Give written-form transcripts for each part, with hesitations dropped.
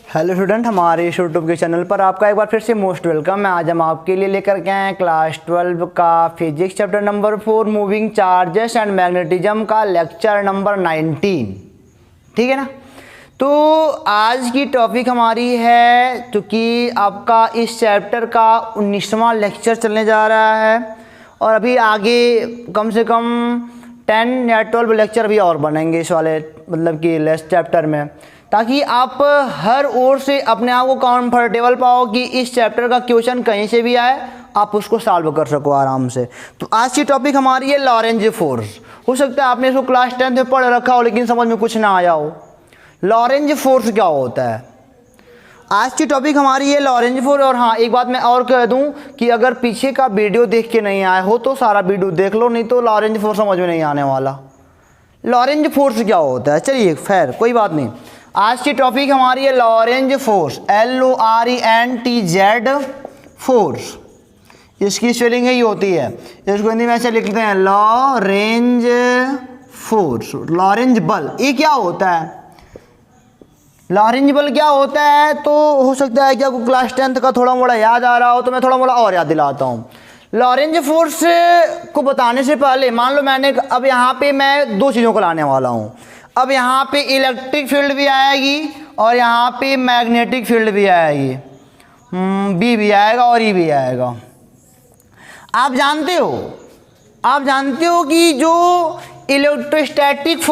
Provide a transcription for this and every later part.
Hello student, हमारे इस YouTube के चैनल पर आपका एक बार फिर से मोस्ट वेलकम है। आज हम आपके लिए लेकर के आए क्लास 12 का physics chapter number 4 moving charges and magnetism का लेक्चर नंबर 19। ठीक है ना। तो आज की टॉपिक हमारी है, क्योंकि आपका इस चैप्टर का 19वां लेक्चर चलने जा रहा है और अभी आगे कम से कम 10 या 12 लेक्चर भी और बनेंगे इस वाले मतलब कि लेस चैप्टर में, ताकि आप हर ओर से अपने आप को कंफर्टेबल पाओ कि इस चैप्टर का क्वेश्चन कहीं से भी आए आप उसको सॉल्व कर सको आराम से। तो आज की टॉपिक हमारी है लॉरेंज फोर्स। हो सकता है आपने इसको क्लास 10 में पढ़ रखा हो लेकिन समझ में कुछ ना आया हो। लॉरेंज फोर्स क्या होता है, आज की टॉपिक हमारी है लॉरेंज फोर्स। और हाँ, एक बात मैं और कह दूं कि अगर पीछे का वीडियो देख के नहीं आए हो तो सारा वीडियो देख लो, नहीं तो लॉरेंज फोर्स समझ में नहीं आने वाला। लॉरेंज फोर्स क्या होता है, चलिए खैर कोई बात नहीं। आज की टॉपिक हमारी है लॉरेंज फोर्स, LORENTZ फोर्स। इसकी स्पेलिंग यही होती है, इसको हिंदी में ऐसे लिखते हैं लॉरेंज फोर्स। लॉरेंज बल ये क्या होता है, लॉरेंज बल क्या होता है, तो हो सकता है कि आपको क्लास 10 का थोड़ा मोड़ा याद आ रहा हो, तो मैं थोड़ा मोड़ा और याद दिलाता हूँ। लॉरेंज फोर्स को बताने से पहले मान लो मैंने अब यहाँ पे मैं दो चीज़ों को लाने वाला हूँ। अब यहाँ पे इलेक्ट्रिक फील्ड भी आएगी और यहाँ पे मैग्नेटिक फील्ड भी आएगी, बी भी आएगा और ई भी आएगा। आप जानते हो कि जो इलेक्ट्रोस्टैटिक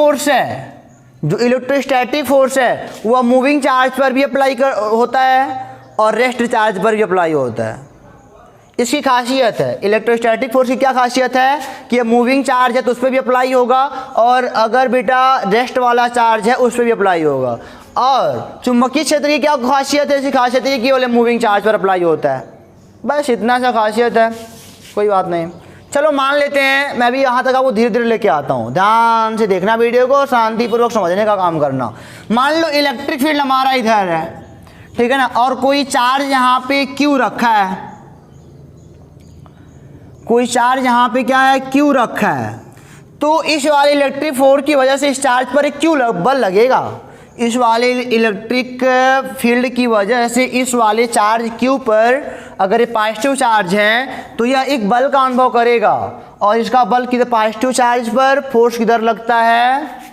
फोर्स है वह मूविंग चार्ज पर भी अप्लाई होता है और रेस्ट चार्ज पर भी अप्लाई होता है। इसकी खासियत है, इलेक्ट्रोस्टैटिक फोर्स की क्या खासियत है कि मूविंग चार्ज है तो उस पर भी अप्लाई होगा, और अगर बेटा रेस्ट वाला चार्ज है उस पर भी अप्लाई होगा। और चुंबकीय क्षेत्र की क्या खासियत है, इसकी खासियत है कि केवल मूविंग चार्ज पर अप्लाई होता है। बस इतना सा खासियत है, कोई बात नहीं। चलो मान लेते हैं, मैं भी यहाँ तक आपको धीरे धीरे लेके आता हूँ, ध्यान से देखना वीडियो को, शांतिपूर्वक समझने का काम करना। मान लो इलेक्ट्रिक फील्ड हमारा इधर है, ठीक है ना, और कोई चार्ज यहाँ पे क्यू रखा है, कोई चार्ज यहाँ पे क्या है क्यू रखा है। तो इस वाले इलेक्ट्रिक फोर्स की वजह से इस चार्ज पर एक क्यू बल लगेगा। इस वाले इलेक्ट्रिक फील्ड की वजह से इस वाले चार्ज क्यू पर अगर ये पॉजिटिव चार्ज है तो यह एक बल का अनुभव करेगा, और इसका बल किधर, पॉजिटिव चार्ज पर फोर्स किधर लगता है,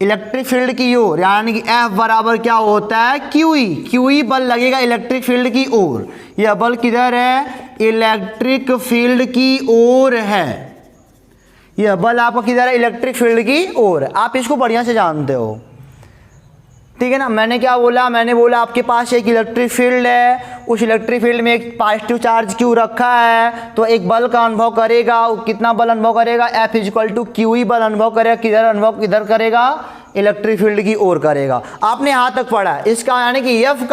इलेक्ट्रिक फील्ड की ओर, यानी कि F बराबर क्या होता है QE बल लगेगा इलेक्ट्रिक फील्ड की ओर। यह बल किधर है, इलेक्ट्रिक फील्ड की ओर है। यह बल आपका किधर है, इलेक्ट्रिक फील्ड की ओर। आप इसको बढ़िया से जानते हो, ठीक है ना। मैंने क्या बोला, मैंने बोला आपके पास एक इलेक्ट्रिक फील्ड है, उस इलेक्ट्रिक फील्ड में एक पॉजिटिव चार्ज क्यू रखा है, तो एक बल का अनुभव करेगा। कितना बल अनुभव करेगा, F = QE बल अनुभव करेगा। किधर करेगा, इलेक्ट्रिक फील्ड की ओर करेगा। आपने यहाँ तक पढ़ा, इसका यानी कि F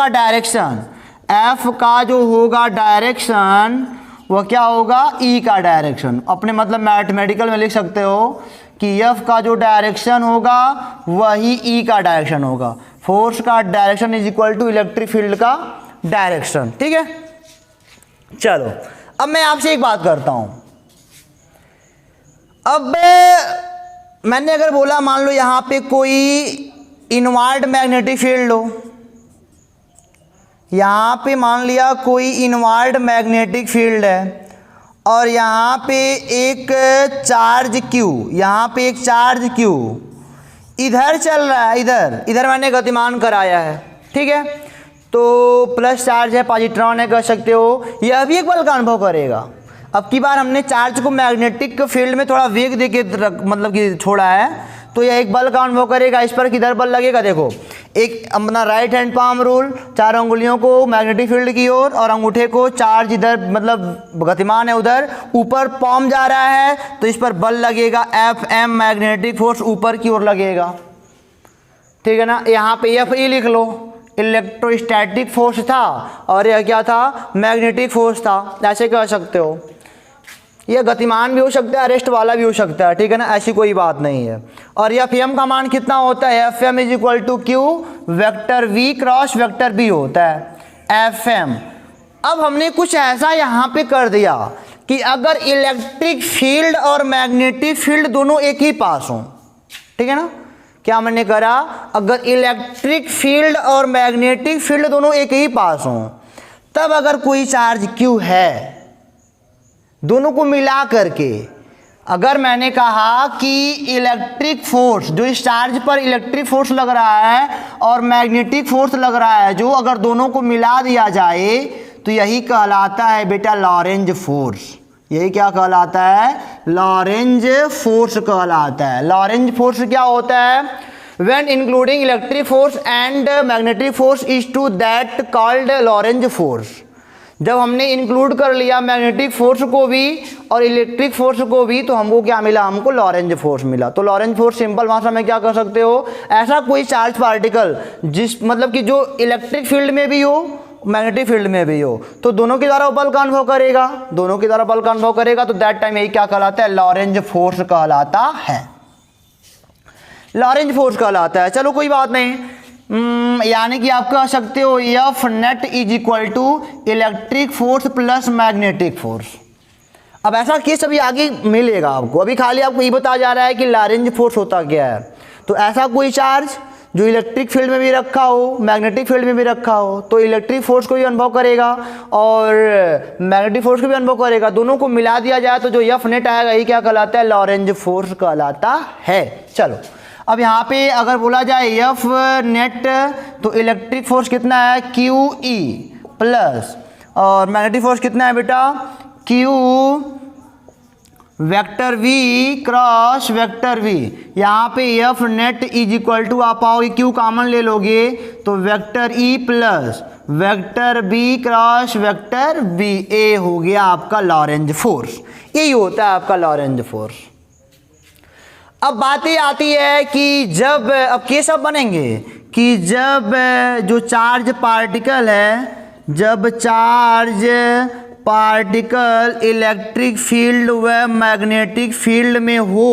का जो होगा डायरेक्शन वह क्या होगा, E का डायरेक्शन। अपने मतलब मैथमेटिकल में लिख सकते हो कि F का जो डायरेक्शन होगा वही E का डायरेक्शन होगा। फोर्स का डायरेक्शन = इलेक्ट्रिक फील्ड का डायरेक्शन, ठीक है। चलो अब मैं आपसे एक बात करता हूं। अब मैंने अगर बोला मान लो यहां पे कोई इनवर्ड मैग्नेटिक फील्ड हो, यहां पे मान लिया कोई इनवर्ड मैग्नेटिक फील्ड है और यहाँ पे एक चार्ज Q, यहाँ पे एक चार्ज Q इधर चल रहा है, इधर मैंने गतिमान कराया है, ठीक है। तो प्लस चार्ज है, पॉजिट्रॉन है, कह सकते हो। यह भी एक बल का अनुभव करेगा। अब की बार हमने चार्ज को मैग्नेटिक फील्ड में थोड़ा वेग देके मतलब कि छोड़ा है, तो यह एक बल का अनुभव करेगा। इस पर किधर बल लगेगा, देखो एक अपना राइट हैंड पाम रूल, 4 अंगुलियों को मैग्नेटिक फील्ड की ओर और अंगूठे को चार्ज इधर मतलब गतिमान है उधर, ऊपर पाम जा रहा है तो इस पर बल लगेगा FM मैग्नेटिक फोर्स ऊपर की ओर लगेगा, ठीक है ना। यहाँ पे FE लिख लो, इलेक्ट्रोस्टैटिक फोर्स था और यह क्या था, मैग्नेटिक फोर्स था, ऐसे कह सकते हो। यह गतिमान भी हो सकता है, रेस्ट वाला भी हो सकता है, ठीक है ना, ऐसी कोई बात नहीं है। और FM का मान कितना होता है, FM = Q vector V cross vector B होता है, FM। अब हमने कुछ ऐसा यहाँ पे कर दिया कि अगर इलेक्ट्रिक फील्ड और मैग्नेटिक फील्ड दोनों एक ही पास हों, ठीक है ना, क्या मैंने करा, अगर इलेक्ट्रिक फील्ड और मैग्नेटिक फील्ड दोनों एक ही पास हों, तब अगर कोई चार्ज Q है, दोनों को मिला करके, अगर मैंने कहा कि इलेक्ट्रिक फोर्स जो इस चार्ज पर इलेक्ट्रिक फोर्स लग रहा है और मैग्नेटिक फोर्स लग रहा है, जो अगर दोनों को मिला दिया जाए तो यही कहलाता है बेटा लॉरेंज फोर्स। यही क्या कहलाता है, लॉरेंज फोर्स कहलाता है। लॉरेंज फोर्स क्या होता है, when including electric force and magnetic force is to that called Lorentz force. जब हमने इंक्लूड कर लिया मैग्नेटिक फोर्स को भी और इलेक्ट्रिक फोर्स को भी, तो हमको क्या मिला, हमको लॉरेंज फोर्स मिला। तो लॉरेंज फोर्स सिंपल भाषा में क्या कर सकते हो, ऐसा कोई चार्ज पार्टिकल जिस मतलब कि जो इलेक्ट्रिक फील्ड में भी हो, मैग्नेटिक फील्ड में भी हो, तो दोनों के द्वारा बल का अनुभव करेगा, दोनों के द्वारा बल का अनुभव करेगा, तो दैट टाइम यही क्या कहलाता है, लॉरेंज फोर्स कहलाता है। लॉरेंज फोर्स कहलाता है। चलो कोई बात नहीं, यानी कि आप कह सकते हो F net is equal to electric force plus magnetic force. अब ऐसा केस अभी आगे मिलेगा आपको, अभी खाली आपको ये बताया जा रहा है कि लॉरेंज फोर्स होता क्या है। तो ऐसा कोई चार्ज जो इलेक्ट्रिक फील्ड में भी रखा हो, मैग्नेटिक फील्ड में भी रखा हो, तो इलेक्ट्रिक फोर्स को भी अनुभव करेगा और मैग्नेटिक फोर्स को भी अनुभव करेगा, दोनों को मिला दिया जाए तो जो एफ नेट आएगा यही क्या कहलाता है, लॉरेंज फोर्स कहलाता है। चलो अब यहाँ पे अगर बोला जाए एफ नेट, तो इलेक्ट्रिक फोर्स कितना है, क्यू ई प्लस, और मैग्नेटिक फोर्स कितना है बेटा, Q vector V cross vector V. यहाँ पे F net is equal to, आप आओगे क्यू कॉमन ले लोगे तो vector E plus vector B cross vector B, ए हो गया आपका लॉरेंज फोर्स। यही होता है आपका लॉरेंज फोर्स। अब बातें आती है कि जब, अब केस अब बनेंगे कि जब जो चार्ज पार्टिकल है, जब चार्ज पार्टिकल इलेक्ट्रिक फील्ड व मैग्नेटिक फील्ड में हो,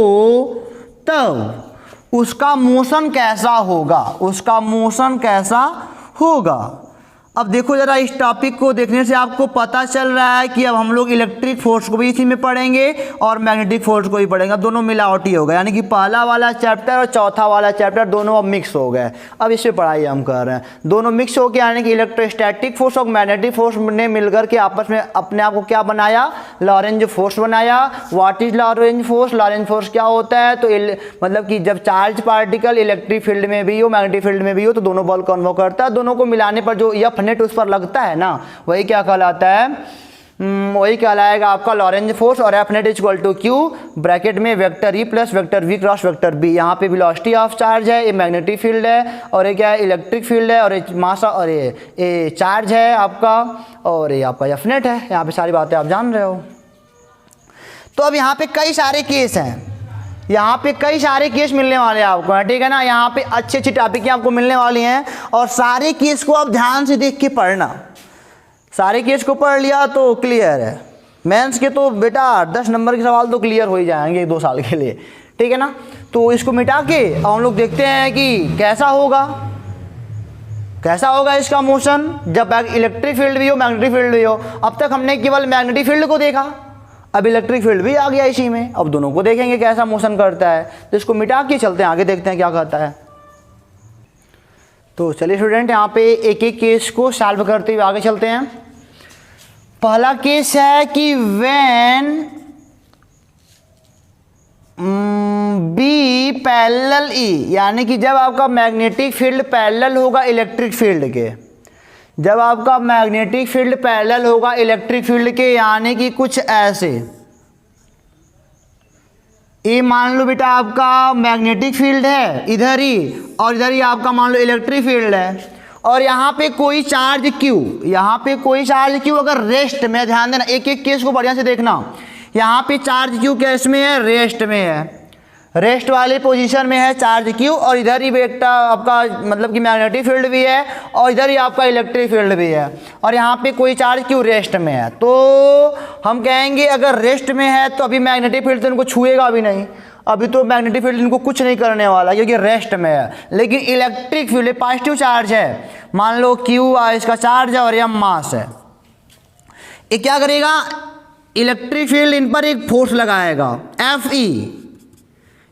तब उसका मोशन कैसा होगा, उसका मोशन कैसा होगा। अब देखो जरा, इस टॉपिक को देखने से आपको पता चल रहा है कि अब हम लोग इलेक्ट्रिक फोर्स को भी इसी में पढ़ेंगे और मैग्नेटिक फोर्स को भी पढ़ेंगे। अब दोनों मिलावटी हो गए, यानी कि पहला वाला चैप्टर और चौथा वाला चैप्टर दोनों अब मिक्स हो गए। अब इस पर पढ़ाई हम कर रहे हैं, दोनों मिक्स हो गए, यानी कि इलेक्ट्रोस्टैटिक फोर्स और मैग्नेटिक फोर्स ने मिलकर के आपस में अपने आप को क्या बनाया, लॉरेंज फोर्स बनाया। What is Lorentz force, Lorentz force क्या होता है, तो मतलब कि जब चार्ज पार्टिकल इलेक्ट्रिक फील्ड में भी हो, मैग्नेटिक फील्ड में भी हो, तो दोनों बल को अनुभव करता है। दोनों को मिलाने पर जो एफ नेट उस पर लगता है ना, वही क्या कहलाता है, वही कहलाएगा आपका लॉरेंज फोर्स। और F net is equal to Q bracket में vector E plus vector V cross vector B. यहाँ पे वेलोसिटी ऑफ चार्ज है, ये मैग्नेटिक फील्ड है, और ये क्या है, इलेक्ट्रिक फील्ड है, और ये मास, और ये चार्ज है आपका, और ये आपका एफ नेट है। यहाँ पे सारी बातें आप जान रहे हो। तो अब यहाँ पे कई सारे केस हैं, यहाँ पे कई सारे केस मिलने वाले हैं आपको, ठीक है ना। यहाँ पे अच्छी अच्छी टॉपिक आपको मिलने वाली हैं, और सारे केस को आप ध्यान से देख के पढ़ना। सारे केस को पढ़ लिया तो क्लियर है, मेंस के तो बेटा 10 नंबर के सवाल तो क्लियर हो ही जाएंगे 2 साल के लिए, ठीक है ना। तो इसको मिटा के हम लोग देखते हैं कि कैसा होगा, कैसा होगा इसका मोशन जब इलेक्ट्रिक फील्ड भी हो, मैग्नेटिक फील्ड भी हो। अब तक हमने केवल मैग्नेटिक फील्ड को देखा, अब इलेक्ट्रिक फील्ड भी आ गया इसी में, अब दोनों को देखेंगे कैसा मोशन करता है। तो इसको मिटा के चलते हैं आगे, देखते हैं क्या करता है। तो चलिए स्टूडेंट, यहाँ पे एक एक केस को सॉल्व करते हुए आगे चलते हैं। पहला केस है कि व्हेन बी पैरेलल ई, यानी कि जब आपका मैग्नेटिक फील्ड पैरेलल होगा इलेक्ट्रिक फील्ड के, जब आपका मैग्नेटिक फील्ड पैरेलल होगा इलेक्ट्रिक फील्ड के, यानी कि कुछ ऐसे, ये मान लो बेटा आपका मैग्नेटिक फील्ड है इधर ही, और इधर ही आपका मान लो इलेक्ट्रिक फील्ड है, और यहाँ पे कोई चार्ज Q, यहाँ पे कोई चार्ज Q अगर रेस्ट में, ध्यान देना एक एक केस को बढ़िया से देखना, यहाँ पे चार्ज Q कैस में है, रेस्ट में है, रेस्ट वाली पोजीशन में है चार्ज Q, और इधर ही बेटा आपका मतलब कि मैग्नेटिक फील्ड भी है, और इधर ही आपका इलेक्ट्रिक फील्ड भी है, और यहाँ पे कोई चार्ज Q रेस्ट में है। तो हम कहेंगे अगर रेस्ट में है तो अभी मैग्नेटिक फील्ड तो इनको छुएगा भी नहीं, अभी तो मैग्नेटिक फील्ड इनको कुछ नहीं करने वाला क्योंकि रेस्ट में है। लेकिन इलेक्ट्रिक फील्ड पॉजिटिव चार्ज है, मान लो Q इसका चार्ज है और M मास है, ये क्या करेगा, इलेक्ट्रिक फील्ड इन पर एक फोर्स लगाएगा Fe,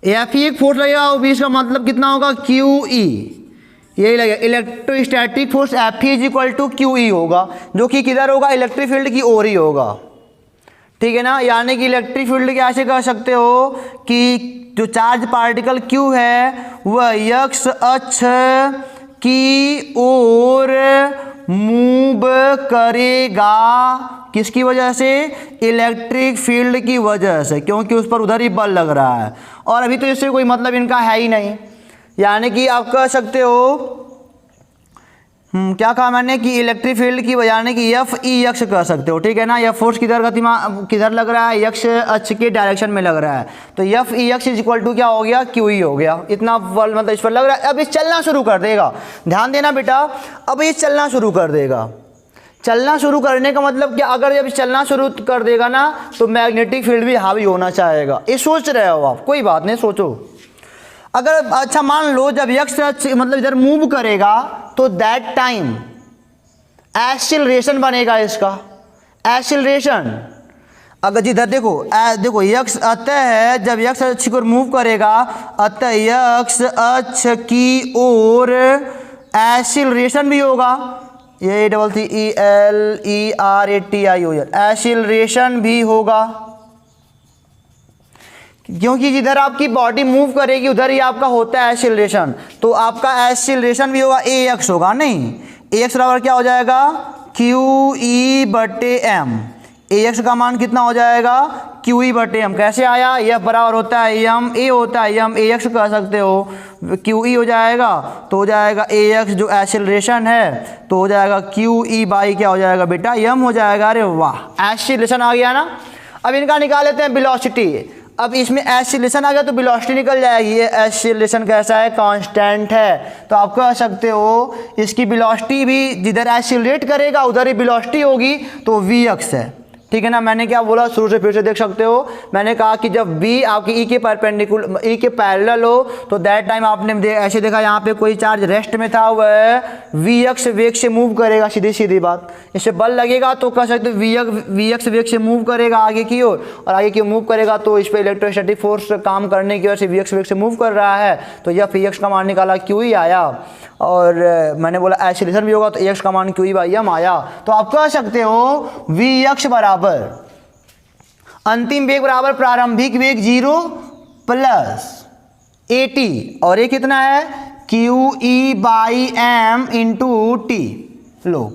एफ ई एक फोर्स लगेगा और इसका मतलब कितना होगा क्यू ई, यही लगेगा electrostatic force F E is equal to Q E होगा, जो कि किधर होगा, इलेक्ट्रिक फील्ड की ओर ही होगा। ठीक है ना, यानी कि इलेक्ट्रिक फील्ड के ऐसे कह सकते हो कि जो चार्ज पार्टिकल क्यू है वह एक्स अक्ष की ओर मूव करेगा, किसकी वजह से, इलेक्ट्रिक फील्ड की वजह से, क्योंकि उस पर उधर ही बल लग रहा है। और अभी तो इससे कोई मतलब इनका है ही नहीं, यानी कि आप कह सकते हो क्या कहा मैंने कि इलेक्ट्रिक फील्ड की वजह, यानी कि एफ ई एक्स कह सकते हो। ठीक है ना, यह फोर्स किधर लग रहा है, एक्स अक्ष के डायरेक्शन में लग रहा है, तो F E X is equal to क्या हो गया, क्यू ई हो गया। इतना बल मतलब इस पर लग रहा है। अब ये चलना शुरू कर देगा, ध्यान देना बेटा, अब ये चलना शुरू कर देगा। चलना शुरू करने का मतलब क्या, अगर जब चलना शुरू कर देगा ना तो मैग्नेटिक फील्ड भी हावी होना चाहेगा। ये सोच रहे हो आप, कोई बात नहीं, सोचो। अगर अच्छा मान लो जब एक्स मतलब इधर मूव करेगा तो दैट टाइम एक्सीलरेशन बनेगा इसका, एक्सीलरेशन। अगर जिधर देखो एक्स अतः है, जब एक्स अक्ष को मूव करेगा अतः एक्स अक्ष की ओर एक्सीलरेशन भी होगा, ये double C E L E R A T I O L, acceleration भी होगा, क्योंकि जिधर आपकी बॉडी मूव करेगी उधर ही आपका होता है एक्सीलरेशन, तो आपका एक्सीलरेशन भी होगा, ए एक्स होगा, नहीं ए एक्स बराबर क्या हो जाएगा, क्यू ई बटे एम। ए एक्स का मान कितना हो जाएगा, क्यू ई बटे एम। कैसे आया, यह बराबर होता है एम, ए होता है एम, ए एक्स कह सकते हो, क्यू ई हो जाएगा, तो हो जाएगा ए एक्स जो एक्सीलरेशन है तो हो जाएगा क्यू ई बाई क्या हो जाएगा बेटा, एम हो जाएगा। अरे वाह, एक्सीलरेशन आ गया ना। अब इनका निकाल लेते हैं वेलोसिटी। अब इसमें एक्सीलरेशन आ गया तो वेलोसिटी निकल जाएगी। ये एक्सीलरेशन कैसा है, कांस्टेंट है, तो आप कह सकते हो इसकी वेलोसिटी भी जिधर एक्सीलरेट करेगा उधर ही वेलोसिटी होगी, तो वी एक्स है। ठीक है ना, मैंने क्या बोला शुरू से फिर से देख सकते हो, मैंने कहा कि जब v आपकी ई के परपेंडिकुलर, ई के पैरेलल हो तो दैट टाइम आपने ऐसे देखा यहाँ पे कोई चार्ज रेस्ट में था, वह वी एक्स वेग से मूव करेगा, सीधी सीधी बात, इससे बल लगेगा तो कह सकते हो वी एक्स वेग से मूव करेगा आगे की ओर, और आगे की मूव करेगा तो इस पर इलेक्ट्रोस्टैटिक फोर्स काम करने की वजह से वी एक्स वेग से मूव कर रहा है, तो यह वी एक्स का मान निकाला क्यू ही आया, और मैंने बोला एक्सीलरेशन भी होगा तो एक्स का मान क्यू ई बाई एम आया। तो आप कह सकते हो वी एक्स बराबर अंतिम वेग बराबर प्रारंभिक वेग 0 प्लस ए टी, और ये कितना है, Q E by M into T. लो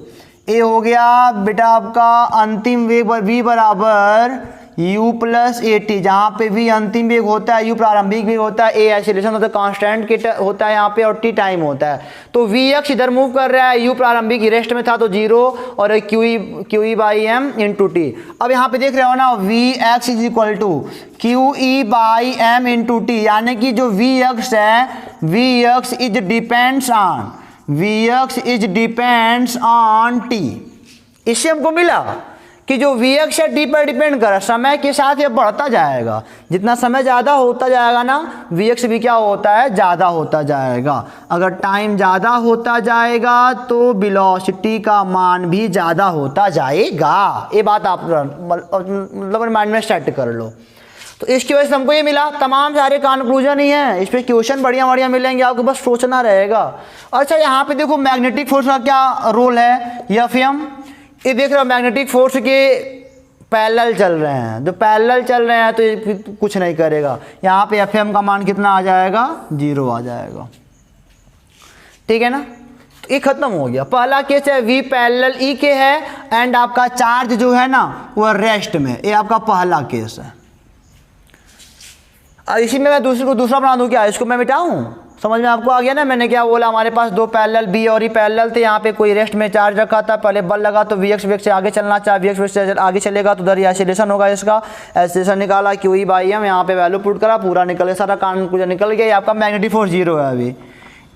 ये हो गया बेटा आपका अंतिम वेग v बराबर u प्लस ए टी, जहाँ पे v अंतिम वेग होता है, u प्रारंभिक वेग होता है, a एक्सीलरेशन होता है, कांस्टेंट के होता है यहाँ पे, और t टाइम होता है। तो v x इधर मूव कर रहा है, u प्रारंभिक रेस्ट में था तो 0, और Q E by M into T. अब यहाँ पे देख रहे हो ना, v x is equal to Q E by M into T, यानी कि जो v x है, v x is depends on t। इससे हमको मिला कि जो वी एक्स है टी पर डिपेंड कर, समय के साथ ये बढ़ता जाएगा, जितना समय ज़्यादा होता जाएगा ना वी एक्स भी क्या होता है, ज़्यादा होता जाएगा। अगर टाइम ज़्यादा होता जाएगा तो वेलोसिटी का मान भी ज़्यादा होता जाएगा। ये बात आप मतलब माइंड में सेट कर लो। तो इसकी वजह से हमको ये मिला, तमाम सारे कंक्लूजन ही है, इस पर क्वेश्चन बढ़िया बढ़िया मिलेंगे, आपको बस सोचना रहेगा। अच्छा यहाँ पे देखो मैग्नेटिक फोर्स का क्या रोल है, एफ एम, ये देख रहे हो मैग्नेटिक फोर्स के पैरेलल चल रहे हैं, जो पैरेलल चल रहे हैं तो ये कुछ नहीं करेगा, यहाँ पे एफ एम का मान कितना आ जाएगा, 0 आ जाएगा। ठीक है ना, तो ये खत्म हो गया। पहला केस है वी पैरेलल ई के है, एंड आपका चार्ज जो है ना वो रेस्ट में, ये आपका पहला केस है। इसी में मैं दूसरा बना दूं क्या, इसको मैं मिटाऊं, समझ में आपको आ गया ना। मैंने क्या बोला, हमारे पास दो पैरेलल बी और ई पैरेलल थे, यहाँ पे कोई रेस्ट में चार्ज रखा था, पहले बल लगा तो वी एक्स वेग से आगे चलना चाहिए, वी एक्स वेग से आगे चलेगा तो उधर ही एक्सीलरेशन होगा, इसका एक्सीलरेशन निकाला क्यू ई बाई एम, यहाँ पे वैल्यू पुट करा, पूरा निकल गया, सारा कंक्लूजन निकल गया। आपका मैग्नेटिक फोर्स 0 है अभी,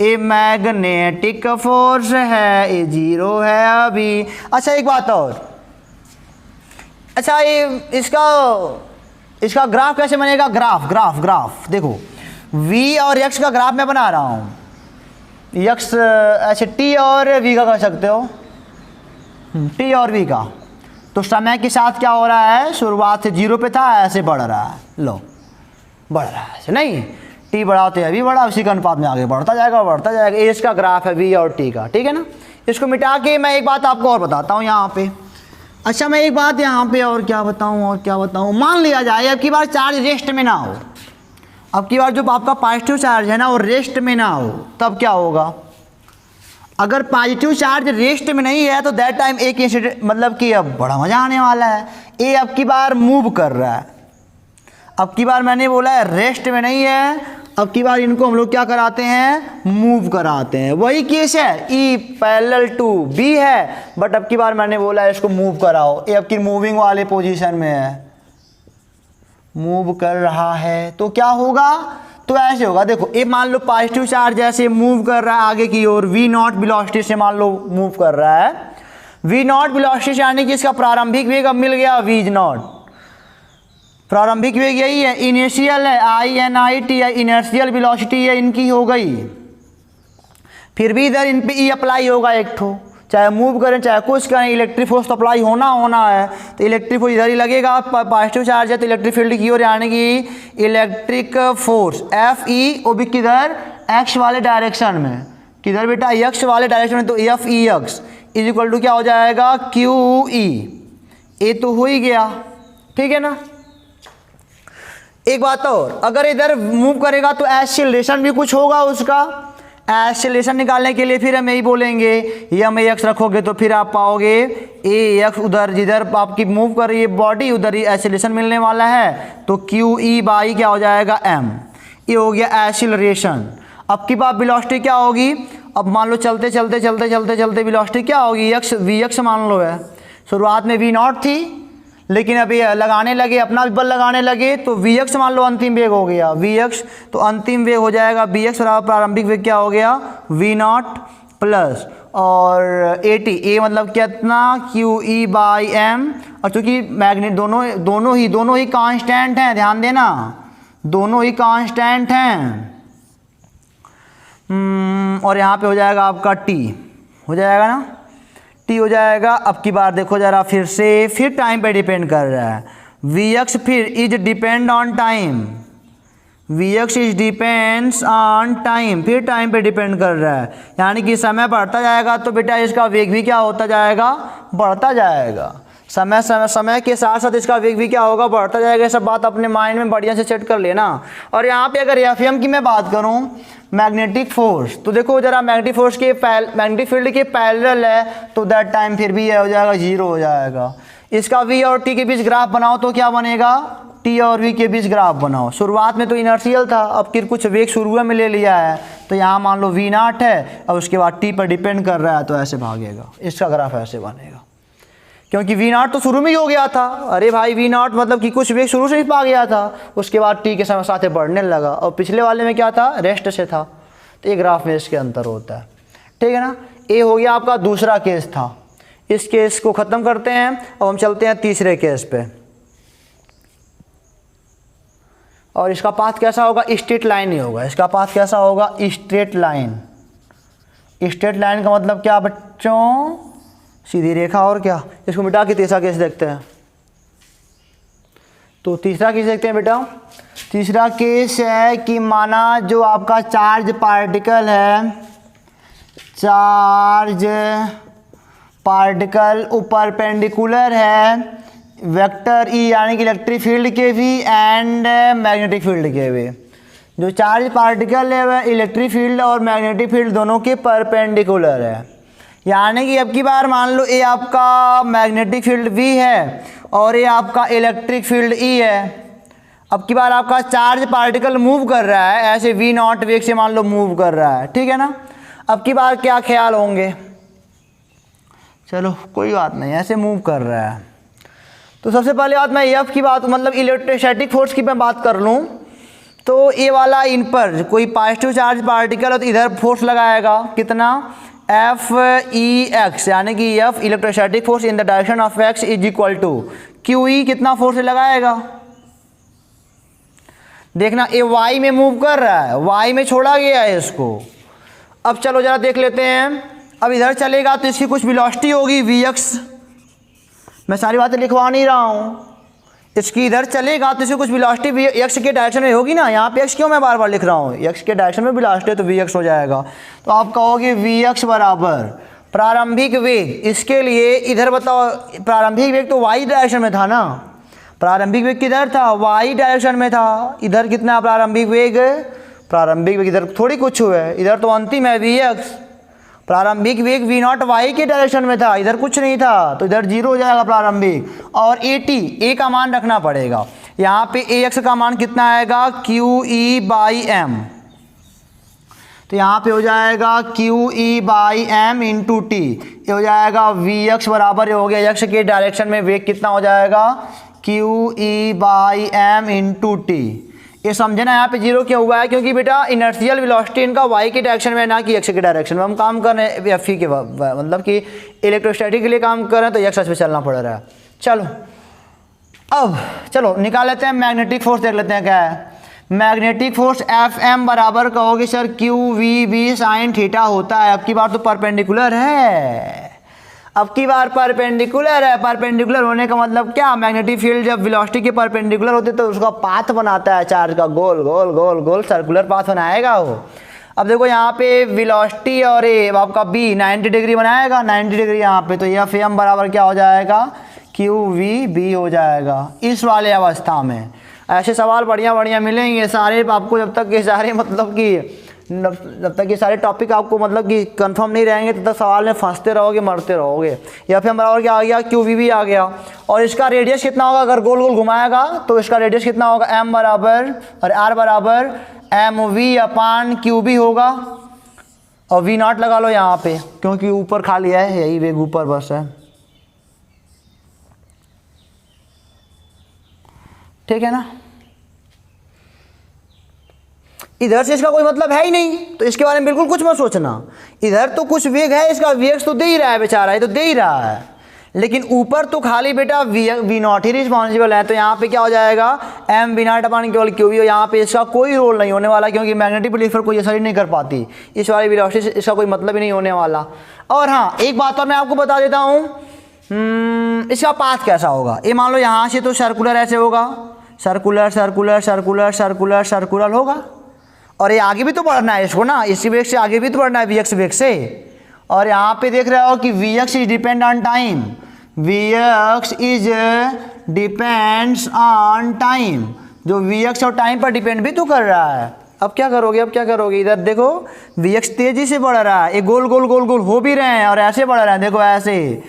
ये मैग्नेटिक फोर्स है, ये 0 है अभी। अच्छा एक बात और, अच्छा ये इसका ग्राफ कैसे बनेगा, ग्राफ देखो v और x का ग्राफ मैं बना रहा हूँ, x ऐसे t और v का कर सकते हो, t और v का, तो समय के साथ क्या हो रहा है, शुरुआत से 0 पे था, ऐसे बढ़ रहा है। लो बढ़ रहा है ऐसे नहीं, टी बड़ा होते अभी बड़ा, उसी के अनुपात में आगे बढ़ता जाएगा। ये इसका ग्राफ है वी और टी का, ठीक है ना। इसको मिटा के मैं एक बात आपको और बताता हूँ यहाँ पे। अच्छा मैं एक बात यहाँ पे और क्या बताऊँ, मान लिया जाए अब की बार चार्ज रेस्ट में ना हो, अब की बार जो आपका पॉजिटिव चार्ज है ना वो रेस्ट में ना हो, तब क्या होगा। अगर पॉजिटिव चार्ज रेस्ट में नहीं है तो दैट टाइम एक इंसिडेंट, मतलब कि अब बड़ा मज़ा आने वाला है। ए अब की बार मूव कर रहा है, अब की बार मैंने बोला है रेस्ट में नहीं है, अब की बार इनको हम लोग क्या कराते हैं, मूव कराते हैं। वही केस है, ई पैरेलल टू बी है, बट अब की बार मैंने बोला है इसको मूव कराओ। ये अब की मूविंग वाले पोजीशन में है, मूव कर रहा है, तो क्या होगा, तो ऐसे होगा। देखो ये मान लो पॉजिटिव चार्ज जैसे मूव कर रहा है आगे की ओर, वी नॉट वेलोसिटी से मान लो मूव कर रहा है, वी नॉट वेलोसिटी यानी कि इसका प्रारंभिक वेग अब मिल गया वी नॉट, प्रारंभिक वेग यही है, इनिशियल है INIT है, इनर्शियल वेलोसिटी है इनकी हो गई। फिर भी इधर इन पे ई अप्लाई होगा एक ठो, चाहे मूव करें चाहे कुछ करें, इलेक्ट्रिक फोर्स तो अप्लाई होना है, तो इलेक्ट्रिक फोर्स इधर ही लगेगा। पॉजिटिव चार्ज है तो इलेक्ट्रिक फील्ड की ओर यानी कि इलेक्ट्रिक फोर्स FE वो भी किधर, एक्स वाले डायरेक्शन में, किधर बेटा, एक्स वाले डायरेक्शन में, तो FEX इज इक्वल टू क्या हो जाएगा, QE। ये तो हो ही गया, ठीक है ना। एक बात और, अगर इधर मूव करेगा तो एक्सीलरेशन भी कुछ होगा उसका। एक्सीलरेशन निकालने के लिए फिर हम यही बोलेंगे, MAX रखोगे तो फिर आप पाओगे AX, उधर जिधर आपकी मूव कर रही है बॉडी उधर ही एक्सीलरेशन मिलने वाला है, तो QE बाई क्या हो जाएगा M। ये हो गया एक्सीलरेशन। अब की बात वेलोसिटी क्या होगी, अब मान लो चलते चलते वेलोसिटी क्या होगी, VX मान लो है। शुरुआत में V नॉट थी, लेकिन अभी लगाने लगे, अपना बल लगाने लगे तो VX मान लो अंतिम वेग हो गया VX, तो अंतिम वेग हो जाएगा VX बराबर प्रारंभिक वेग क्या हो गया V नॉट प्लस और AT, A मतलब कितना QE बाई M। और चूँकि मैग्नेट दोनों ही कांस्टेंट हैं, ध्यान देना दोनों ही कांस्टेंट हैं। और यहाँ पे हो जाएगा आपका T, हो जाएगा ना, T हो जाएगा। अब की बार देखो जरा फिर टाइम पे डिपेंड कर रहा है, VX फिर is depend on time, VX is depends on time, फिर टाइम पे डिपेंड कर रहा है, यानी कि समय बढ़ता जाएगा तो बेटा इसका वेग भी क्या होता जाएगा, बढ़ता जाएगा। समय के साथ साथ इसका वेग भी क्या होगा, बढ़ता जाएगा। ये सब बात अपने माइंड में बढ़िया से सेट कर लेना। और यहाँ पे अगर FM की मैं बात करूँ, मैग्नेटिक फोर्स, तो देखो जरा मैग्नेटिक फोर्स के मैग्नेटिक फील्ड के पैरेलल है, तो दैट टाइम फिर भी हो जाएगा 0 हो जाएगा। इसका V और T के बीच ग्राफ बनाओ तो क्या बनेगा, T और V के बीच ग्राफ बनाओ। शुरुआत में तो इनर्शियल था, अब फिर कुछ वेग शुरू में ले लिया है, तो यहाँ मान लो V नॉट है और उसके बाद T पर डिपेंड कर रहा है, तो ऐसे भागेगा, इसका ग्राफ ऐसे बनेगा, क्योंकि V नॉट तो शुरू में ही हो गया था। अरे भाई V नॉट मतलब कि कुछ वेग शुरू से ही पा गया था, उसके बाद T के समय साथ बढ़ने लगा, और पिछले वाले में क्या था, रेस्ट से था। तो ये ग्राफ में इसके अंतर होता है, ठीक है ना। ये हो गया आपका दूसरा केस था। इस केस को ख़त्म करते हैं, अब हम चलते हैं तीसरे केस पे। और इसका पाथ कैसा होगा, स्ट्रेट लाइन ही होगा। इसका पाथ कैसा होगा, स्ट्रेट लाइन। स्ट्रेट लाइन का मतलब क्या बच्चों, सीधी रेखा। और क्या, इसको मिटा के तीसरा केस देखते हैं। तो तीसरा केस देखते हैं बेटा। तीसरा केस है कि माना जो आपका चार्ज पार्टिकल है, चार्ज पार्टिकल ऊपर परपेंडिकुलर है वेक्टर E यानी कि इलेक्ट्रिक फील्ड के भी एंड मैग्नेटिक फील्ड के भी। जो चार्ज पार्टिकल है वह इलेक्ट्रिक फील्ड और मैग्नेटिक फील्ड दोनों के परपेंडिकुलर है, यानी कि अब की बार मान लो ये आपका मैग्नेटिक फील्ड V है और ये आपका इलेक्ट्रिक फील्ड E है। अब की बार आपका चार्ज पार्टिकल मूव कर रहा है, ऐसे V नॉट वेग से मान लो मूव कर रहा है, ठीक है ना। अब की बार क्या ख्याल होंगे, चलो कोई बात नहीं, ऐसे मूव कर रहा है। तो सबसे पहले बात मैं F की बात मतलब इलेक्ट्रोस्टैटिक फोर्स की मैं बात कर लूँ, तो ये वाला इन पर कोई पॉजिटिव चार्ज पार्टिकल है तो इधर फोर्स लगाएगा कितना, FEX, यानी कि F electrostatic force in the direction of X is equal to QE, कितना फोर्स लगाएगा। देखना ये Y में मूव कर रहा है, Y में छोड़ा गया है इसको। अब चलो जरा देख लेते हैं, अब इधर चलेगा तो इसकी कुछ वेलोसिटी होगी VX, मैं सारी बातें लिखवा नहीं रहा हूँ। इसकी इधर चलेगा तो इसे कुछ वेलोसिटी एक्स के डायरेक्शन में होगी ना। यहाँ पे एक्स क्यों मैं बार बार लिख रहा हूँ, एक्स के डायरेक्शन में वेलोसिटी है तो वी एक्स हो जाएगा। तो आप कहोगे वी एक्स बराबर प्रारंभिक वेग, इसके लिए इधर बताओ प्रारंभिक वेग तो वाई डायरेक्शन में था ना, प्रारंभिक वेग किधर था, वाई डायरेक्शन में था। इधर कितना प्रारंभिक वेग, प्रारंभिक वेग इधर थोड़ी कुछ हुआ है, इधर तो अंतिम है वी एक्स। प्रारंभिक वेग वी नॉट वाई के डायरेक्शन में था, इधर कुछ नहीं था, तो इधर जीरो हो जाएगा प्रारंभिक। और ए टी, ए का मान रखना पड़ेगा। यहाँ पे ए एक्स का मान कितना आएगा, क्यू ई बाई एम, तो यहाँ पे हो जाएगा Q E by M into T, ये हो जाएगा वी एक्स बराबर हो गया एक्स के डायरेक्शन में वेग कितना हो जाएगा, Q E by M into T. ये समझे ना, यहाँ पे जीरो क्यों हुआ है, क्योंकि बेटा इनर्शियल वेलोसिटी इनका वाई के डायरेक्शन में ना कि एक्स के डायरेक्शन में। हम काम कर रहे हैं एफ ई के मतलब कि इलेक्ट्रोस्टैटिक के लिए काम कर रहे हैं तो एक्स पे चलना पड़ रहा है। चलो अब चलो निकाल लेते हैं मैग्नेटिक फोर्स, देख लेते हैं क्या है। मैग्नेटिक फोर्स एफ एम बराबर कहोगे sir Q V B sine theta होता है। अब की बार तो परपेंडिकुलर है, अब की बार परपेंडिकुलर है। परपेंडिकुलर होने का मतलब क्या, मैग्नेटिक फील्ड जब वेलोसिटी के परपेंडिकुलर होते तो उसका पाथ बनाता है चार्ज का, गोल गोल गोल गोल सर्कुलर पाथ बनाएगा वो। अब देखो यहाँ पे वेलोसिटी और ये आपका बी 90 डिग्री बनाएगा, 90 डिग्री यहाँ पे, तो एफ एम बराबर क्या हो जाएगा, क्यू वी बी हो जाएगा इस वाले अवस्था में। ऐसे सवाल बढ़िया बढ़िया मिलेंगे सारे आपको, जब तक ये सारे मतलब कि जब तक ये सारे टॉपिक आपको मतलब कि कंफर्म नहीं रहेंगे तब तक सवाल में फंसते रहोगे, मरते रहोगे। या फिर बराबर क्या आ गया, क्यू वी भी आ गया। और इसका रेडियस कितना होगा, अगर गोल गोल घुमाएगा तो इसका रेडियस कितना होगा, एम बराबर और आर बराबर M V upon Q B होगा। और वी नॉट लगा लो यहाँ पे, क्योंकि ऊपर खाली है, यही वेग ऊपर बस है, ठीक है ना। इधर से इसका कोई मतलब है ही नहीं, तो इसके बारे में बिल्कुल कुछ मत सोचना। इधर तो कुछ वेग है, इसका वेग तो दे ही रहा है बेचारा, ये तो दे ही रहा है, लेकिन ऊपर तो खाली बेटा वी नॉट ही रिस्पॉन्सिबल है। तो यहाँ पे क्या हो जाएगा, एम वी नॉट अपान केवल क्यू वी, यहाँ पे इसका कोई रोल नहीं होने वाला, क्योंकि मैग्नेटिक फील्ड पर कोई असर ही नहीं कर पाती, इस वाली वेलोसिटी इसका कोई मतलब ही नहीं होने वाला। और हाँ एक बात और मैं आपको बता देता हूँ, इसका पाथ कैसा होगा। ये मान लो यहाँ से तो सर्कुलर ऐसे होगा, circular circular circular circular circular होगा, और ये आगे भी तो बढ़ना है इसको ना, इसी वेग से आगे भी तो बढ़ना है वी एक्स वेग से। और यहाँ पे देख रहे हो कि V X is depend on time, V X is depends on time, जो वी एक्स और टाइम पर डिपेंड भी तो कर रहा है। अब क्या करोगे, अब क्या करोगे, इधर देखो वी एक्स तेजी से बढ़ रहा है, ये गोल गोल गोल गोल हो भी रहे हैं और ऐसे बढ़ रहे हैं, देखो ऐसे,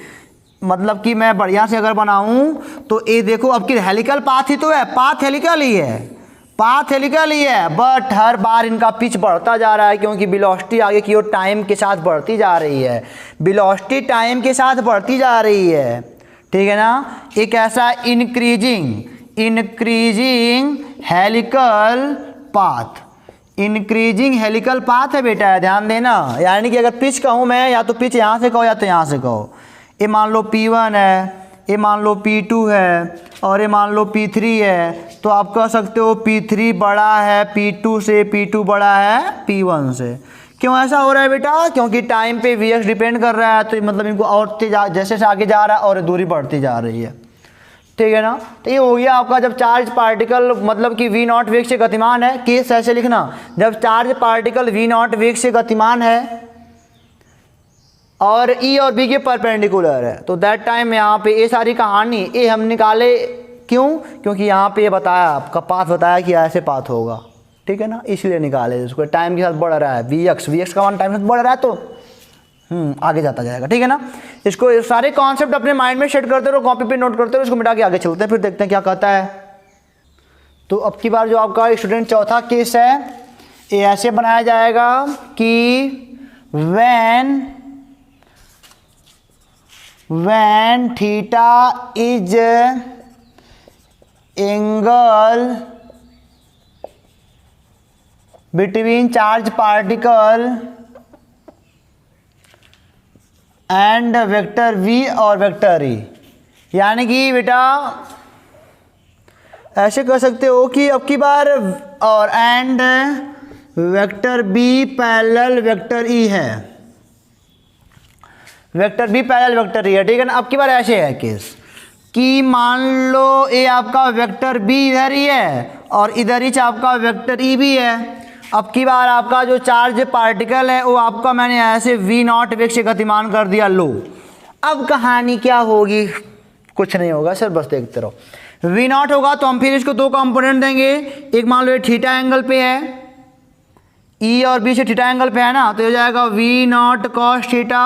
मतलब कि मैं बढ़िया से अगर बनाऊं तो ये देखो अब की हेलिकल पाथ ही तो है, पाथ हेलिकल ही है, पाथ हेलिकल ही है, बट हर बार इनका पिच बढ़ता जा रहा है, क्योंकि वेलोसिटी आगे की ओर टाइम के साथ बढ़ती जा रही है, वेलोसिटी टाइम के साथ बढ़ती जा रही है, ठीक है ना। एक ऐसा increasing helical path, increasing helical path है बेटा, ध्यान देना। यानी कि अगर पिच कहूँ मैं, या तो पिच यहाँ से कहो या तो यहाँ से कहो। ये मान लो P1 है, ये मान लो P2 है, और ये मान लो P3 है, तो आप कह सकते हो P3 बड़ा है P2 से, P2 बड़ा है P1 से। क्यों ऐसा हो रहा है बेटा, क्योंकि टाइम पे Vx डिपेंड कर रहा है, तो मतलब इनको और जैसे से आगे जा रहा है और दूरी बढ़ती जा रही है, ठीक है ना। तो ये हो गया आपका जब चार्ज पार्टिकल मतलब कि V नॉट वेग से गतिमान है। केस ऐसे लिखना, जब चार्ज पार्टिकल V नॉट वेग से गतिमान है और E और B के परपेंडिकुलर है, तो दैट टाइम यहाँ पे ये सारी कहानी ये हम निकाले, क्यों, क्योंकि यहाँ पे ये बताया, आपका पाथ बताया कि ऐसे पाथ होगा, ठीक है ना, इसलिए निकाले इसको। टाइम के साथ बढ़ रहा है वी एक्स का मान टाइम के साथ बढ़ रहा है, तो आगे जाता जाएगा, ठीक है ना। इसको सारे कॉन्सेप्ट अपने माइंड में सेट करते रहो, कॉपी पे नोट करते रहो, इसको मिटा के आगे चलते हैं, फिर देखते हैं क्या कहता है। तो अब की बार जो आपका स्टूडेंट चौथा केस है, ये ऐसे बनाया जाएगा कि when theta is angle between charge particle and vector v और vector e, यानी कि बेटा ऐसे कर सकते हो कि अब की बार और and vector b parallel vector e है, vector B parallel vector E है, ठीक है ना। अब की बार ऐसे है केस कि मान लो ये आपका वेक्टर बी इधर ही है और इधर ही आपका वेक्टर ई भी है। अब की बार आपका जो चार्ज पार्टिकल है वो आपका मैंने ऐसे v नॉट वेग से गतिमान कर दिया। लो अब कहानी क्या होगी, कुछ नहीं होगा सर, बस देखते रहो। v नॉट होगा तो हम फिर इसको दो कंपोनेंट देंगे। एक मान लो ये थीटा एंगल पे है, ई और बी से थीटा एंगल पे है ना, तो हो जाएगा v नॉट कॉस थीटा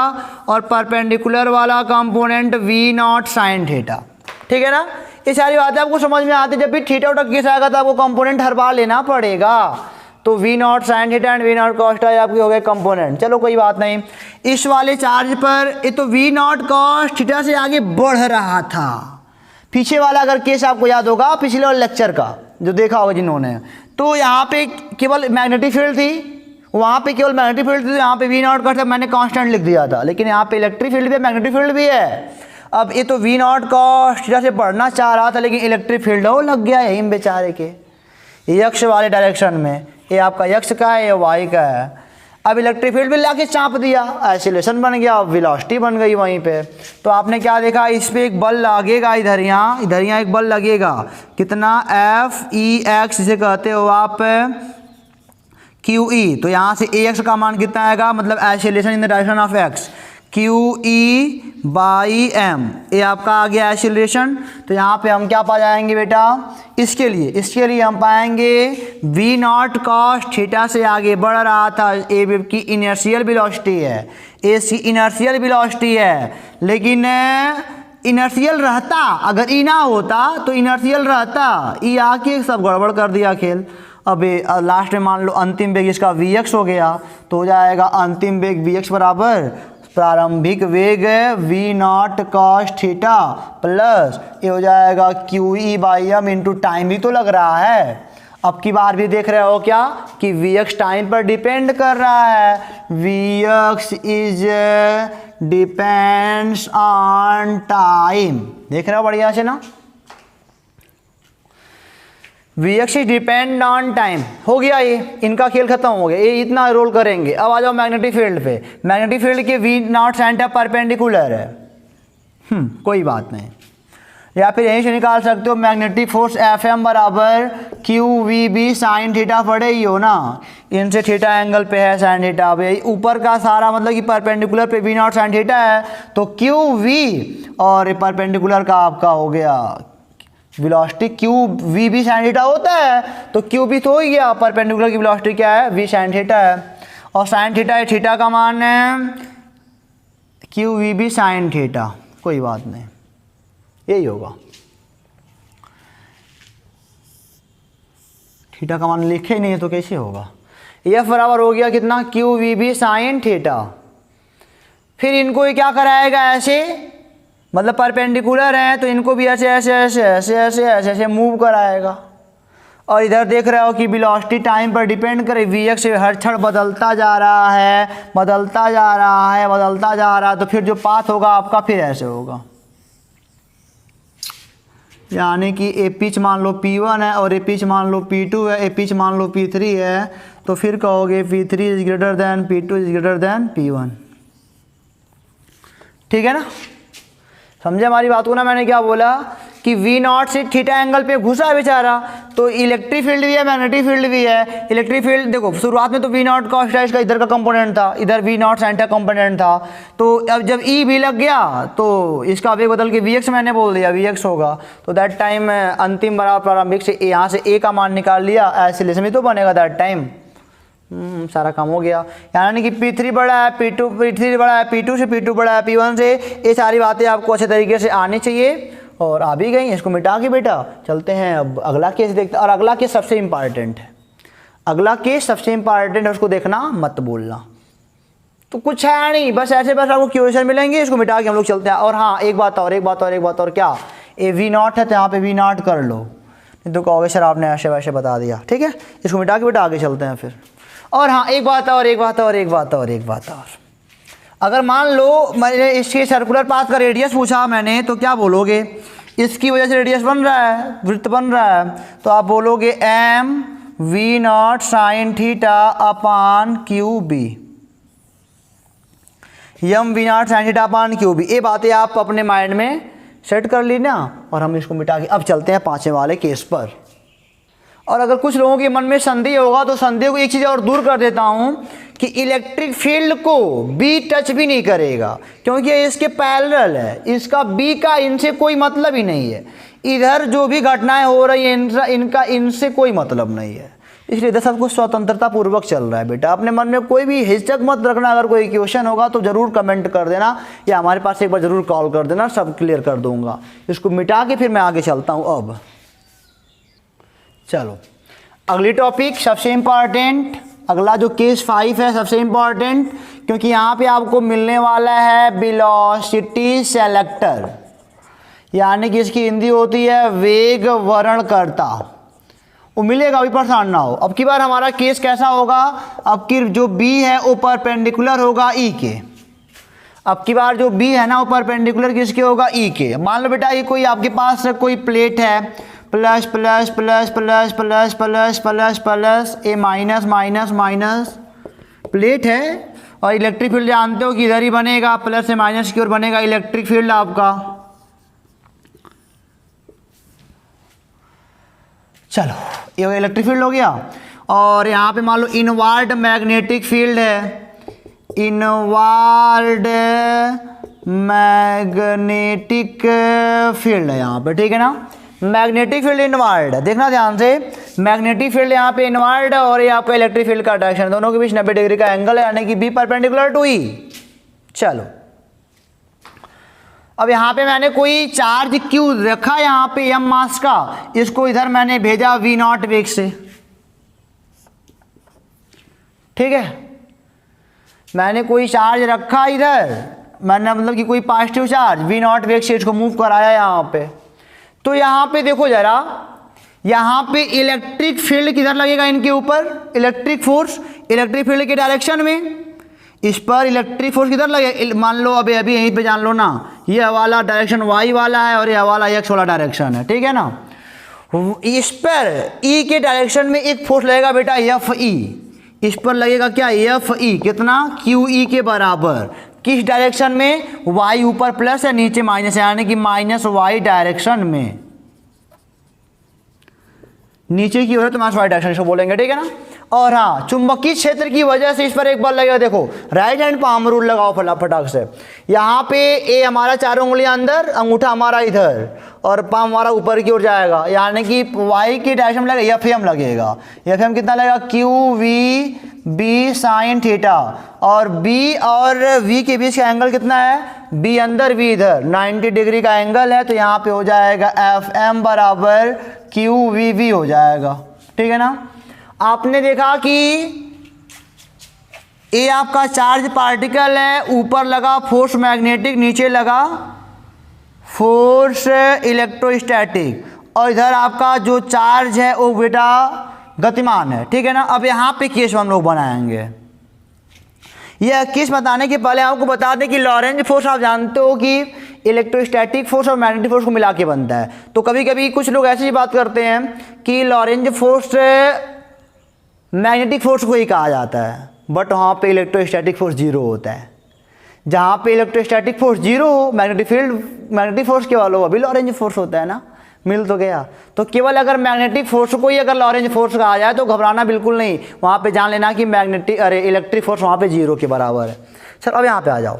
और परपेंडिकुलर वाला component v not sine theta. ठीक है ना, ये सारी बातें आपको समझ में आती है। जब भी थीटा उठा केस आएगा तो आपको कंपोनेंट हर बार लेना पड़ेगा। तो v not sine theta and v not cos theta आपके हो गए कंपोनेंट। चलो कोई बात नहीं। इस वाले चार्ज पर ये तो v नॉट कॉस थीटा से आगे बढ़ रहा था। पीछे वाला अगर केस आपको याद होगा पिछले वाले लेक्चर का जो देखा होगा जिन्होंने, तो यहाँ पे केवल मैग्नेटिक फील्ड थी, वहाँ पे केवल मैग्नेटिक फील्ड थी, तो यहाँ पे v नॉट कॉस मैंने कांस्टेंट लिख दिया था। लेकिन यहाँ पे इलेक्ट्रिक फील्ड भी है, मैग्नेटिक फील्ड भी है। अब ये तो v नॉट कॉस थीटा से बढ़ना चाह रहा था, लेकिन इलेक्ट्रिक फील्ड वो लग गया यहीं बेचारे के यक्ष वाले डायरेक्शन में। ये आपका यक्ष का है, ये वाई का है। अब इलेक्ट्रिक फील्ड भी लाके चाँप दिया, आइसोलेशन बन गया, वेलोसिटी बन गई वहीं पे। तो आपने क्या देखा, इस पर एक बल लगेगा, इधर यहाँ एक बल लगेगा। कितना, F(E(x) जिसे कहते हो आप QE। तो यहाँ से AX का मान कितना आएगा, मतलब isolation in the direction of x, QE/m। ये आपका आ गया आइसोलेशन। तो यहाँ पे हम क्या पा जाएंगे बेटा, इसके लिए हम पाएंगे v नॉट कॉस थीटा से आगे बढ़ रहा था। ए वेव की इनर्शियल वेलोसिटी है, इसकी इनर्शियल वेलोसिटी है। लेकिन इनर्शियल रहता, अगर ई ना होता तो इनर्शियल रहता, ई आके सब गड़बड़ कर दिया खेल। अब लास्ट में मान लो अंतिम वेग इसका vx हो गया, तो हो जाएगा अंतिम वेग vx बराबर प्रारंभिक वेग v not cos theta plus ये हो जाएगा QE/m इंटू टाइम भी तो लग रहा है। अब की बार भी देख रहे हो क्या कि vx टाइम पर डिपेंड कर रहा है। vx is depends on time, देख रहे हो बढ़िया से ना। vx is depend on time हो गया, ये इनका खेल खत्म हो गया, ये इतना रोल करेंगे। अब आ जाओ मैग्नेटिक फील्ड पे। मैग्नेटिक फील्ड के v not sine theta perpendicular है, कोई बात नहीं। या फिर यहीं से निकाल सकते हो मैग्नेटिक फोर्स Fm बराबर QVB साइन थीटा पड़े ही हो ना, इनसे थीटा एंगल पे है साइन थीटा पे, ऊपर का सारा मतलब कि परपेंडिकुलर पे v नॉट साइन थीटा है, तो QV और परपेंडिकुलर का आपका हो गया वेलोसिटी QVB साइन थीटा होता है, तो QB तो हो ही गया, परपेंडिकुलर की वेलोसिटी क्या है, v साइन थीटा है। और साइन थीटा है, थीटा का मान है QVB साइन थीटा, कोई बात नहीं, यही होगा। थीटा का मान लिखे ही नहीं है तो कैसे होगा। F बराबर हो गया कितना, QVB साइन थीटा। फिर इनको ये क्या कराएगा, ऐसे मतलब परपेंडिकुलर है तो इनको भी ऐसे ऐसे ऐसे ऐसे ऐसे ऐसे ऐसे मूव कराएगा। और इधर देख रहे हो कि वेलोसिटी टाइम पर डिपेंड करे, vx हर क्षण बदलता जा रहा है, बदलता जा रहा है, बदलता जा रहा है, तो फिर जो पाथ होगा आपका फिर ऐसे होगा। यानी कि ए पिच मान लो P1 है और ए पिच मान लो P2 है, ए पिच मान लो P3 है, तो फिर कहोगे P3 is greater then P2 is greater then P1। ठीक है ना, समझे हमारी बात को ना। मैंने क्या बोला कि v नॉट से थीटा एंगल पे घुसा बेचारा, तो इलेक्ट्रिक फील्ड भी है, मैग्नेटिक फील्ड भी है। इलेक्ट्रिक फील्ड देखो शुरुआत में तो v नॉट कॉस थीटा इसका इधर का कंपोनेंट था, इधर v not sine theta component था। तो अब जब e भी लग गया तो इसका वेग बदल के vx मैंने बोल दिया vx होगा, तो दैट टाइम अंतिम बराबर प्रारंभिक से यहाँ से a का मान निकाल लिया, आइसोलेशन भी तो बनेगा दैट टाइम। सारा काम हो गया। यानी कि P3 बड़ा है, P3 बड़ा है, P2 से P2 बड़ा है, P1 से, ये सारी बातें आपको अच्छे तरीके से आनी चाहिए और आ भी गई। इसको मिटा के बेटा चलते हैं अब अगला केस देखते हैं। और अगला केस सबसे इम्पॉर्टेंट है, अगला केस सबसे इम्पॉर्टेंट है, उसको देखना मत बोलना। तो कुछ है नहीं, बस ऐसे बस आपको क्वेश्चन मिलेंगे, इसको मिटा के हम लोग चलते हैं। और हाँ एक बात और क्या, ये v नॉट है तो यहाँ पे v नॉट कर लो, नहीं तो कहोगे सर आपने ऐसे वैसे बता दिया। ठीक है, इसको मिटा के बेटा आगे चलते हैं फिर। और हाँ एक बात और, अगर मान लो मैंने इसके सर्कुलर पाथ का रेडियस पूछा मैंने, तो क्या बोलोगे, इसकी वजह से रेडियस बन रहा है, वृत्त बन रहा है, तो आप बोलोगे m v not sine theta upon QB, m v not sine theta upon QB। ये बातें आप अपने माइंड में सेट कर ली ना, और हम इसको मिटा के अब चलते हैं पांचवें वाले केस पर। और अगर कुछ लोगों के मन में संदेह होगा तो संदेह को एक चीज़ और दूर कर देता हूं कि इलेक्ट्रिक फील्ड को बी टच भी नहीं करेगा, क्योंकि ये इसके पैरेलल है, इसका बी का इनसे कोई मतलब ही नहीं है। इधर जो भी घटनाएं हो रही हैं इनका इनसे कोई मतलब नहीं है, इसलिए इधर सब कुछ स्वतंत्रता पूर्वक चल रहा है। बेटा अपने मन में कोई भी हिचक मत रखना, अगर कोई क्वेश्चन होगा तो ज़रूर कमेंट कर देना या हमारे पास एक बार ज़रूर कॉल कर देना, सब क्लियर कर दूंगा। इसको मिटा के फिर मैं आगे चलता हूँ। अब चलो अगली टॉपिक सबसे इम्पॉर्टेंट, अगला जो केस 5 है सबसे इम्पॉर्टेंट, क्योंकि यहाँ पे आपको मिलने वाला है वेलोसिटी सेलेक्टर, यानी कि इसकी हिंदी होती है वेग वर्णनकर्ता। वो मिलेगा, अभी परेशान ना हो। अब की बार हमारा केस कैसा होगा, अब की जो बी है वो परपेंडिकुलर होगा ई के। अब की बार जो बी है ना वो परपेंडिकुलर किसके होगा, ई के। मान लो बेटा ये कोई आपके पास कोई प्लेट है, plus plus plus plus plus plus plus plus ए माइनस माइनस माइनस प्लेट है, और इलेक्ट्रिक फील्ड जानते हो कि इधर ही बनेगा, प्लस से माइनस की ओर बनेगा इलेक्ट्रिक फील्ड आपका। चलो ये इलेक्ट्रिक फील्ड हो गया। और यहाँ पे मान लो इनवर्ड मैग्नेटिक फील्ड है, इनवर्ड मैग्नेटिक फील्ड है यहाँ पे, ठीक है ना। मैग्नेटिक फील्ड इनवर्ड, देखना ध्यान से, मैग्नेटिक फील्ड यहाँ पे इनवर्ड है और ये आपका इलेक्ट्रिक फील्ड का डायरेक्शन, दोनों के बीच 90 डिग्री का एंगल है, यानी कि बी परपेंडिकुलर टू ई। चलो अब यहाँ पे मैंने कोई चार्ज क्यू रखा यहाँ पे एम मास का, इसको इधर मैंने भेजा वी नॉट वेग से, ठीक है। मैंने कोई चार्ज रखा इधर, मैंने मतलब कि कोई पॉजिटिव चार्ज वी नॉट वेग से इसको मूव कराया यहाँ पे। तो यहाँ पे देखो जरा, यहाँ पे इलेक्ट्रिक फील्ड किधर लगेगा इनके ऊपर, इलेक्ट्रिक फोर्स इलेक्ट्रिक फील्ड के डायरेक्शन में, इस पर इलेक्ट्रिक फोर्स किधर लगेगा, मान लो अभी यहीं पे जान लो ना, ये वाला डायरेक्शन वाई वाला है और ये वाला एक्स वाला डायरेक्शन है, ठीक है ना। इस पर ई के डायरेक्शन में एक फोर्स लगेगा बेटा एफ ई, इस पर लगेगा क्या एफ ई, कितना क्यू ई के बराबर, किस डायरेक्शन में, वाई ऊपर प्लस है नीचे माइनस है, यानी कि माइनस वाई डायरेक्शन में, नीचे की ओर है तो माइनस वाई डायरेक्शन इसको बोलेंगे, ठीक है ना। और हाँ, चुंबकीय क्षेत्र की वजह से इस पर एक बल लगेगा, देखो राइट हैंड पाम रूल लगाओ फटाफट से। यहाँ पे ए हमारा चारों उंगलियां अंदर, अंगूठा हमारा इधर और पाम हमारा ऊपर की ओर जाएगा, यानी कि वाई की डायरेक्शन में लगेगा एफ एम लगेगा। एफ एम कितना लगेगा, Q V B sine theta, और बी और वी के बीच का एंगल कितना है, बी अंदर वी इधर, 90 डिग्री का एंगल है, तो यहाँ पे हो जाएगा एफ एम बराबर क्यू वी वी हो जाएगा, ठीक है ना। आपने देखा कि ये आपका चार्ज पार्टिकल है, ऊपर लगा फोर्स मैग्नेटिक, नीचे लगा फोर्स इलेक्ट्रोस्टैटिक, और इधर आपका जो चार्ज है वो बेटा गतिमान है, ठीक है ना। अब यहाँ पे केस हम लोग बनाएंगे। यह केस बताने के पहले आपको बता दें कि लॉरेंज फोर्स आप जानते हो कि इलेक्ट्रोस्टैटिक फोर्स और मैग्नेटिक फोर्स को मिला के बनता है। तो कभी कभी कुछ लोग ऐसी बात करते हैं कि लॉरेंज फोर्स मैग्नेटिक फोर्स को ही कहा जाता है, बट वहाँ पे इलेक्ट्रोस्टैटिक फोर्स जीरो होता है। जहाँ पे इलेक्ट्रोस्टैटिक फोर्स जीरो हो, मैग्नेटिक फोर्स केवल हो, अभी लॉरेंज फोर्स होता है ना, मिल तो गया। तो केवल अगर मैग्नेटिक फोर्स को ही अगर लॉरेंज फोर्स कहा जाए तो घबराना बिल्कुल नहीं, वहाँ पे जान लेना कि इलेक्ट्रिक फोर्स वहाँ पे जीरो के बराबर है। सर अब यहाँ पे आ जाओ,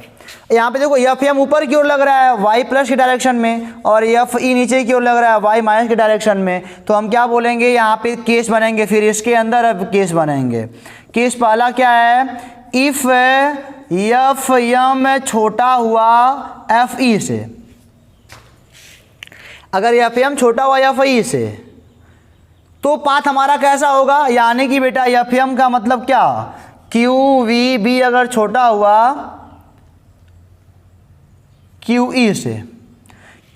यहाँ पे देखो एफ एम ऊपर की ओर लग रहा है वाई प्लस की डायरेक्शन में, और एफ ई नीचे की ओर लग रहा है वाई माइनस की डायरेक्शन में। तो हम क्या बोलेंगे, यहाँ पे केस बनेंगे, फिर इसके अंदर अब केस बनेंगे। केस पहला क्या है, इफ एफ एम छोटा हुआ एफ ई से, अगर एफ एम छोटा हुआ एफ ई से तो पाथ हमारा कैसा होगा, यानी कि बेटा एफ एम का मतलब क्या, क्यू वी बी अगर छोटा हुआ क्यू ई से,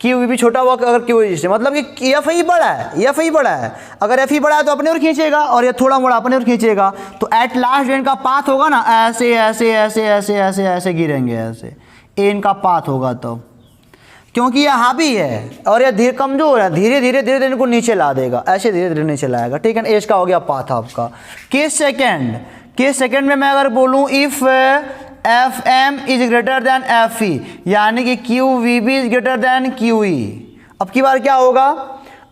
क्यू वी भी छोटा हुआ अगर क्यू ई से, मतलब कि एफ ई बड़ा है, एफ ई बड़ा है, अगर एफ ई बड़ा है तो अपने ओर खींचेगा और ये थोड़ा मोड़ा अपने ओर खींचेगा, तो एट लास्ट इनका पाथ होगा ना, ऐसे ऐसे ऐसे ऐसे ऐसे ऐसे गिरेंगे, ऐसे ए इनका पाथ होगा। तो क्योंकि ये हावी है और ये धीरे कमजोर है, धीरे धीरे धीरे धीरे इनको नीचे ला देगा, ऐसे धीरे धीरे नीचे लाएगा, ठीक है ना। एज का हो गया पाथ आपका। केस सेकेंड में मैं अगर बोलूँ if F M is greater than F E, यानी कि Q V B is greater than Q E. अब की बार क्या होगा,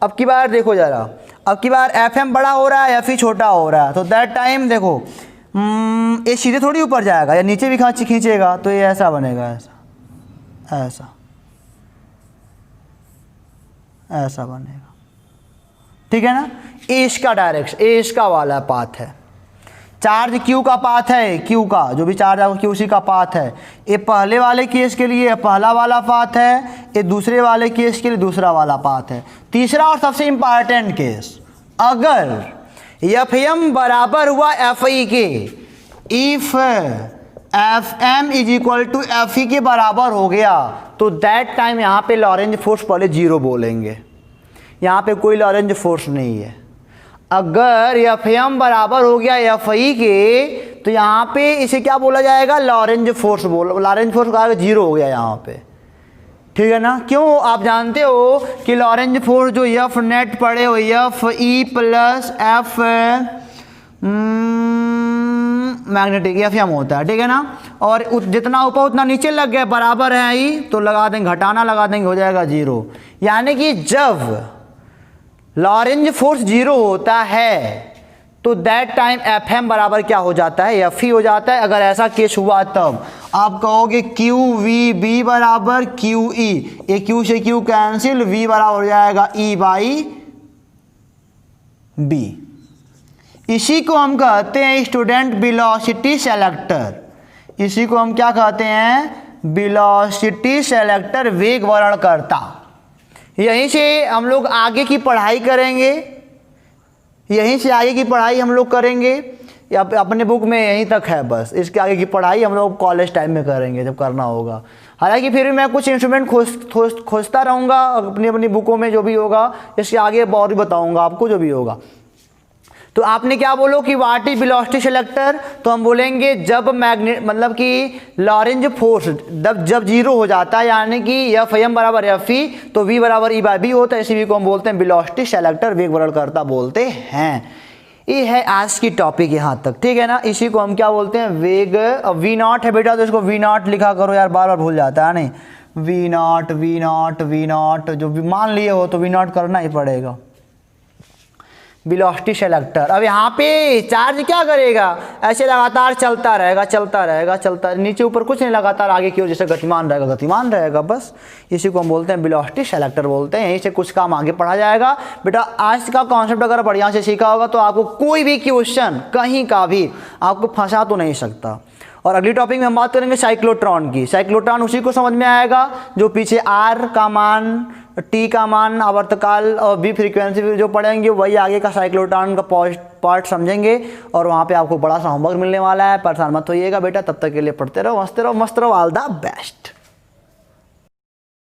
अब की बार देखो ज़रा, अब की बार एफ एम बड़ा हो रहा है, एफ ई छोटा हो रहा है, तो दैट टाइम देखो ये सीधे थोड़ी ऊपर जाएगा या नीचे भी खींचेगा, तो ये ऐसा बनेगा, ऐसा ऐसा ऐसा बनेगा, ठीक है ना। ए इसका डायरेक्शन, ए इसका वाला पाथ है, चार्ज क्यू का पाथ है, क्यू का जो भी चार्ज है क्यू सी का पाथ है। ये पहले वाले केस के लिए पहला वाला पाथ है, ये दूसरे वाले केस के लिए दूसरा वाला पाथ है। तीसरा और सबसे इंपॉर्टेंट केस, अगर एफ एम बराबर हुआ एफ ई के, if F M is equal to F E के बराबर हो गया, तो दैट टाइम यहाँ पे लॉरेंज फोर्स पहले जीरो बोलेंगे, यहाँ पे कोई लॉरेंज फोर्स नहीं है। अगर एफ एम बराबर हो गया एफ ई के, तो यहाँ पे इसे क्या बोला जाएगा, लॉरेंज फोर्स लॉरेंज फोर्स का जीरो हो गया यहाँ पे, ठीक है ना। क्यों, आप जानते हो कि लॉरेंज फोर्स जो एफ नेट पड़े हो F E plus F magnetic F M होता है, ठीक है ना। और जितना ऊपर उतना नीचे लग गया, बराबर है ई, तो लगा देंगे, घटाना लगा देंगे, हो जाएगा जीरो। यानी कि जब लॉरेंज फोर्स जीरो होता है तो दैट टाइम एफ एम बराबर क्या हो जाता है, एफ ई हो जाता है। अगर ऐसा केस हुआ तब आप कहोगे क्यू वी बी बराबर क्यू ई, ए क्यू से क्यू कैंसिल, वी बराबर हो जाएगा ई बाई बी। इसी को हम कहते हैं स्टूडेंट वेलोसिटी सेलेक्टर। इसी को हम क्या कहते हैं, वेलोसिटी सेलेक्टर, वेग वर्णनकर्ता। यहीं से हम लोग आगे की पढ़ाई करेंगे, यहीं से आगे की पढ़ाई हम लोग करेंगे। अपने बुक में यहीं तक है बस, इसके आगे की पढ़ाई हम लोग कॉलेज टाइम में करेंगे जब करना होगा। हालांकि फिर भी मैं कुछ इंस्ट्रूमेंट खोजता रहूँगा अपनी अपनी बुकों में, जो भी होगा इसके आगे और भी बताऊँगा आपको जो भी होगा। तो आपने क्या बोलो कि व्हाट इज वेलोसिटी सेलेक्टर, तो हम बोलेंगे जब मैग्नेट मतलब कि लॉरेंज फोर्स जब जीरो हो जाता है, यानी कि एफ एम बराबर एफ ई, तो वी बराबर ई बाई बी होता है, इसी भी को हम बोलते हैं वेलोसिटी सेलेक्टर, वेग वर्णनकर्ता बोलते हैं। ये है आज की टॉपिक यहाँ तक, ठीक है ना। इसी को हम क्या बोलते हैं, वेग। वी नॉट है बेटा, तो इसको वी नॉट लिखा करो यार, बार बार भूल जाता है नहीं। V naught V naught V naught, जो भी मान लिए हो तो वी नॉट करना ही पड़ेगा, वेलोसिटी सेलेक्टर। अब यहाँ पे चार्ज क्या करेगा, ऐसे लगातार चलता रहेगा चलता रहेगा चलता, नीचे ऊपर कुछ नहीं, लगातार आगे की ओर जैसे गतिमान रहेगा बस। इसी को हम बोलते हैं वेलोसिटी सेलेक्टर बोलते हैं। यहीं से कुछ काम आगे पढ़ा जाएगा बेटा। आज का कॉन्सेप्ट अगर बढ़िया से सीखा होगा तो आपको कोई भी क्वेश्चन कहीं का भी आपको फंसा तो नहीं सकता। और अगली टॉपिक में हम बात करेंगे साइक्लोट्रॉन की। साइक्लोट्रॉन उसी को समझ में आएगा जो पीछे आर का मान, टी का मान, आवर्तकाल और बी फ्रीक्वेंसी जो पढ़ेंगे वही आगे का साइक्लोट्रॉन का पार्ट समझेंगे। और वहाँ पे आपको बड़ा सा होमवर्क मिलने वाला है, परेशान मत होइएगा बेटा। तब तक के लिए पढ़ते रहो, मस्त रहो, ऑल द बेस्ट।